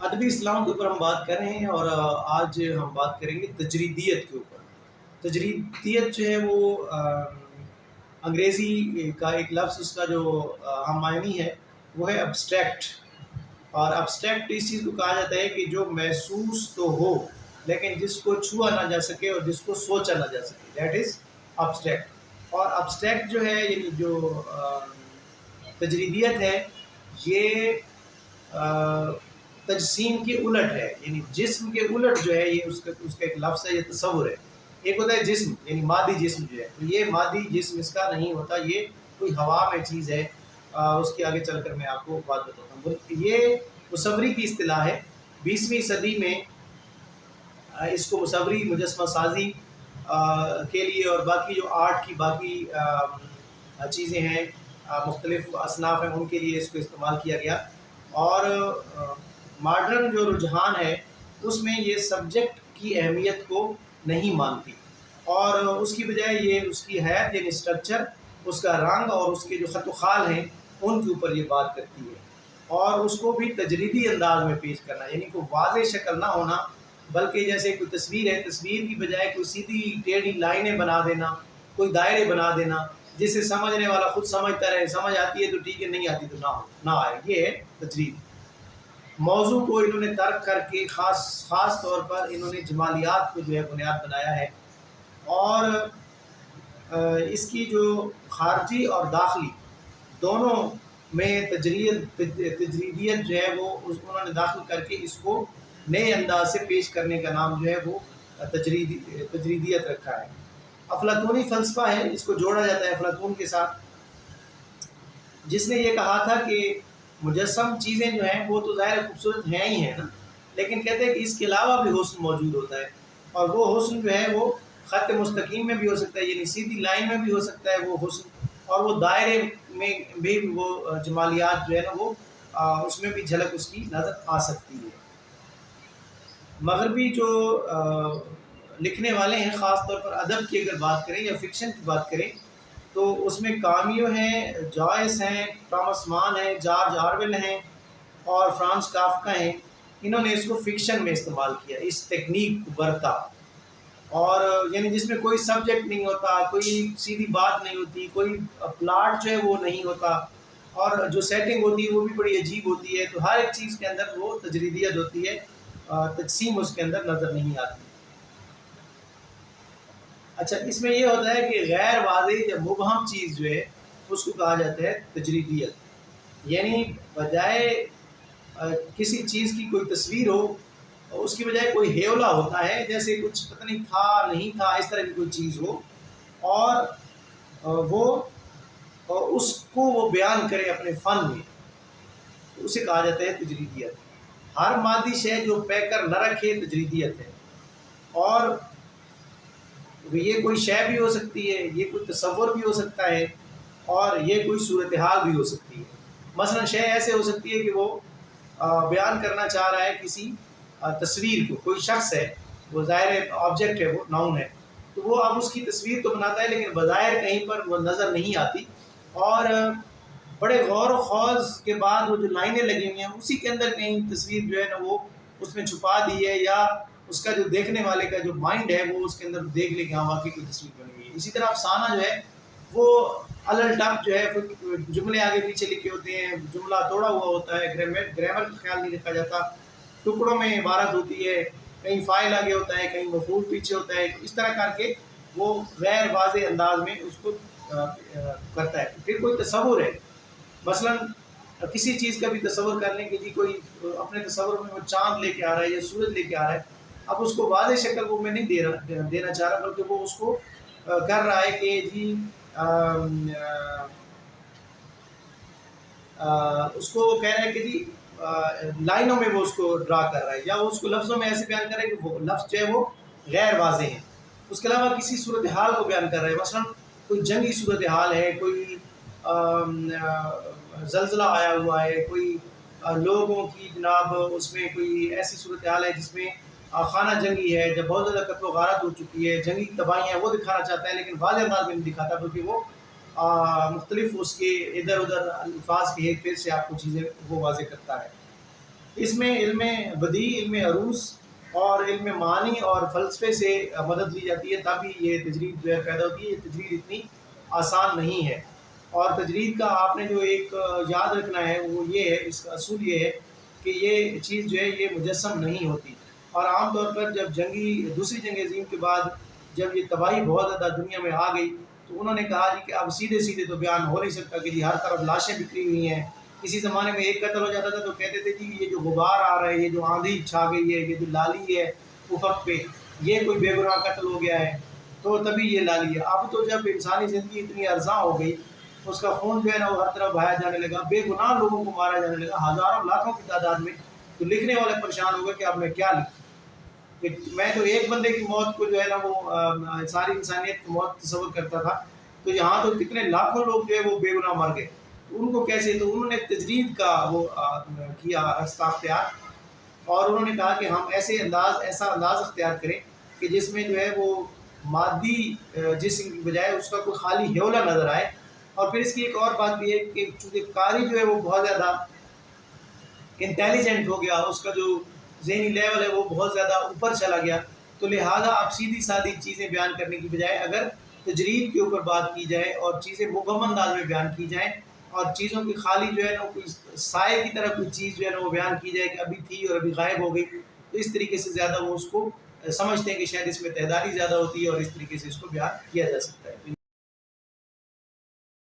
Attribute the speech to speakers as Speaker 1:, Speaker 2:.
Speaker 1: ادبی اسلام کے اوپر ہم بات کر رہے ہیں، اور آج ہم بات کریں گے تجریدیت کے اوپر۔ تجریدیت جو ہے وہ انگریزی کا ایک لفظ، اس کا جو ہم معنی ہے وہ ہے ابسٹریکٹ۔ اور ابسٹریکٹ اس چیز کو کہا جاتا ہے کہ جو محسوس تو ہو لیکن جس کو چھوا نہ جا سکے اور جس کو سوچا نہ جا سکے، دیٹ از ابسٹریکٹ۔ اور ابسٹریکٹ جو ہے، یعنی جو تجریدیت ہے، یہ تجسیم کے الٹ ہے، یعنی جسم کے الٹ جو ہے، یہ اس کا ایک لفظ ہے، یہ تصور ہے۔ ایک ہوتا ہے جسم، یعنی مادی جسم جو ہے، تو یہ مادی جسم اس کا نہیں ہوتا، یہ کوئی ہوا میں چیز ہے۔ اس کے آگے چل کر میں آپ کو بات بتاتا ہوں۔ یہ مصوری کی اصطلاح ہے۔ 20ویں صدی میں اس کو مصوری مجسمہ سازی کے لیے اور باقی جو آرٹ کی باقی چیزیں ہیں، مختلف اصناف ہیں، ان کے لیے اس کو استعمال کیا گیا۔ اور ماڈرن جو رجحان ہے اس میں یہ سبجیکٹ کی اہمیت کو نہیں مانتی، اور اس کی بجائے یہ اس کی حیت، یعنی اسٹرکچر، اس کا رنگ اور اس کے جو خط و خال ہیں ان کے اوپر یہ بات کرتی ہے۔ اور اس کو بھی تجریدی انداز میں پیش کرنا، یعنی کوئی واضح شکل نہ ہونا، بلکہ جیسے کوئی تصویر ہے، تصویر کی بجائے کوئی سیدھی ٹیڑھی لائنیں بنا دینا، کوئی دائرے بنا دینا، جسے سمجھنے والا خود سمجھتا رہے، سمجھ آتی ہے تو ٹھیک ہے، نہیں آتی تو نہ آئے، یہ ہے تجرید۔ موضوع کو انہوں نے ترک کر کے خاص طور پر انہوں نے جمالیات کو جو ہے بنیاد بنایا ہے، اور اس کی جو خارجی اور داخلی دونوں میں تجریدیت جو ہے وہ انہوں نے داخل کر کے اس کو نئے انداز سے پیش کرنے کا نام جو ہے وہ تجریدیت رکھا ہے۔ افلاطونی فلسفہ ہے، اس کو جوڑا جاتا ہے افلاطون کے ساتھ، جس نے یہ کہا تھا کہ مجسم چیزیں جو ہیں وہ تو ظاہر خوبصورت ہیں ہی ہیں نا، لیکن کہتے ہیں کہ اس کے علاوہ بھی حسن موجود ہوتا ہے، اور وہ حسن جو ہے وہ خط مستقیم میں بھی ہو سکتا ہے، یعنی سیدھی لائن میں بھی ہو سکتا ہے وہ حسن، اور وہ دائرے میں بھی وہ جمالیات جو ہے نا وہ اس میں بھی جھلک اس کی نظر آ سکتی ہے۔ مغربی جو لکھنے والے ہیں، خاص طور پر ادب کی اگر بات کریں یا فکشن کی بات کریں، تو اس میں کامیو ہیں، جوائس ہیں، ٹامس مان ہیں، جارج آرویل ہیں، اور فرانس کافکا ہیں۔ انہوں نے اس کو فکشن میں استعمال کیا، اس تکنیک کو برتا، اور یعنی جس میں کوئی سبجیکٹ نہیں ہوتا، کوئی سیدھی بات نہیں ہوتی، کوئی پلاٹ جو ہے وہ نہیں ہوتا، اور جو سیٹنگ ہوتی ہے وہ بھی بڑی عجیب ہوتی ہے، تو ہر ایک چیز کے اندر وہ تجریدیت ہوتی ہے، تقسیم اس کے اندر نظر نہیں آتی۔ اچھا، اس میں یہ ہوتا ہے کہ غیر واضح یا مبہم چیز جو ہے اس کو کہا جاتا ہے تجریدیت، یعنی بجائے کسی چیز کی کوئی تصویر ہو، اس کی بجائے کوئی ہیولا ہوتا ہے، جیسے کچھ پتہ نہیں تھا نہیں تھا، اس طرح کی کوئی چیز ہو، اور وہ اس کو وہ بیان کرے اپنے فن میں، تو اسے کہا جاتا ہے تجریدیت۔ ہر مادی شے جو پے کر نہ رکھے تجریدیت ہے، اور یہ کوئی شے بھی ہو سکتی ہے، یہ کوئی تصور بھی ہو سکتا ہے، اور یہ کوئی صورتحال بھی ہو سکتی ہے۔ مثلا شے ایسے ہو سکتی ہے کہ وہ بیان کرنا چاہ رہا ہے کسی تصویر کو، کوئی شخص ہے، وہ ظاہر آبجیکٹ ہے، وہ ناؤن ہے، تو وہ اب اس کی تصویر تو بناتا ہے لیکن بظاہر کہیں پر وہ نظر نہیں آتی، اور بڑے غور و خوض کے بعد وہ جو لائنیں لگی ہوئی ہیں اسی کے اندر کہیں تصویر جو ہے نا وہ اس میں چھپا دی ہے، یا اس کا جو دیکھنے والے کا جو مائنڈ ہے وہ اس کے اندر دیکھ لے کہ ہاں واقعی کوئی تصویر بنی ہوئی ہے۔ اسی طرح افسانہ جو ہے وہ الٹپ جو ہے، جملے آگے پیچھے لکھے ہوتے ہیں، جملہ توڑا ہوا ہوتا ہے، گرامر کا خیال نہیں رکھا جاتا، ٹکڑوں میں عبارت ہوتی ہے، کہیں فاعل آگے ہوتا ہے، کہیں مفعول پیچھے ہوتا ہے، اس طرح کر کے وہ غیر واضح انداز میں اس کو کرتا ہے۔ پھر کوئی تصور ہے، مثلا کسی چیز کا بھی تصور کر لیں کہ جی کوئی اپنے تصور میں وہ چاند لے کے آ رہا ہے یا سورج لے کے آ رہا ہے، اب اس کو واضح شکل وہ میں نہیں دینا چاہ رہا، بلکہ وہ اس کو کر رہا ہے کہ جی اس کو وہ کہہ رہا ہے کہ جی لائنوں میں وہ اس کو ڈرا کر رہا ہے، یا وہ اس کو لفظوں میں ایسے بیان کر رہا ہے کہ وہ لفظ جو ہے وہ غیر واضح ہیں۔ اس کے علاوہ کسی صورتحال کو بیان کر رہا ہے، مثلا کوئی جنگی صورتحال ہے، کوئی زلزلہ آیا ہوا ہے، کوئی لوگوں کی جناب اس میں کوئی ایسی صورتحال ہے جس میں خانہ جنگی ہے، جب بہت زیادہ قتل و غارت ہو چکی ہے، جنگی تباہیاں وہ دکھانا چاہتا ہے، لیکن واضح انداز میں نہیں دکھاتا، بلکہ وہ مختلف اس کے ادھر ادھر الفاظ کے ہیر پھیر سے آپ کو چیزیں وہ واضح کرتا ہے۔ اس میں علم بدیع، علم عروض اور علم معانی اور فلسفے سے مدد لی جاتی ہے، تبھی یہ تجرید جو ہے پیدا ہوتی ہے۔ یہ تجرید اتنی آسان نہیں ہے، اور تجرید کا آپ نے جو ایک یاد رکھنا ہے وہ یہ ہے، اس کا اصول یہ ہے کہ یہ چیز جو ہے یہ مجسم نہیں ہوتی۔ اور عام طور پر جب دوسری جنگ عظیم کے بعد جب یہ تباہی بہت زیادہ دنیا میں آ گئی تو انہوں نے کہا جی کہ اب سیدھے سیدھے تو بیان ہو نہیں سکتا کہ جی ہر طرف لاشیں بکھری ہوئی ہیں۔ کسی زمانے میں ایک قتل ہو جاتا تھا تو کہتے تھے جی یہ جو غبار آ رہا ہے، یہ جو آندھی چھا گئی ہے، یہ جو لالی ہے افق پہ، یہ کوئی بے گناہ قتل ہو گیا ہے تو تبھی یہ لالی ہے۔ اب تو جب انسانی زندگی اتنی ارزاں ہو گئی، اس کا خون جو ہے نا وہ ہر طرف بہایا جانے لگا، بے گناہ لوگوں کو مارا جانے لگا ہزاروں لاکھوں کی تعداد میں، تو لکھنے والے پریشان ہو گئے کہ اب میں کیا لکھوں، کہ میں تو ایک بندے کی موت کو جو ہے نا وہ ساری انسانیت کی موت تصور کرتا تھا، تو یہاں تو کتنے لاکھوں لوگ جو ہے وہ بے گناہ مر گئے، تو ان کو کیسے؟ تو انہوں نے تجرید کا وہ کیا راستہ اختیار، اور انہوں نے کہا کہ ہم ایسا انداز اختیار کریں کہ جس میں جو ہے وہ مادی جسم کی بجائے اس کا کوئی خالی ہیولہ نظر آئے۔ اور پھر اس کی ایک اور بات بھی ہے کہ چونکہ قاری جو ہے وہ بہت زیادہ انٹیلیجنٹ ہو گیا، اس کا جو ذہنی لیول ہے وہ بہت زیادہ اوپر چلا گیا، تو لہٰذا آپ سیدھی سادی چیزیں بیان کرنے کی بجائے اگر تجرید کے اوپر بات کی جائے اور چیزیں مکمل انداز میں بیان کی جائیں، اور چیزوں کی خالی جو ہے نا کوئی سائے کی طرح کوئی چیز جو ہے نا وہ بیان کی جائے کہ ابھی تھی اور ابھی غائب ہو گئی، تو اس طریقے سے زیادہ وہ اس کو سمجھتے ہیں کہ شاید اس میں تہذاری زیادہ ہوتی ہے اور اس طریقے سے اس کو بیان کیا جا سکتا ہے۔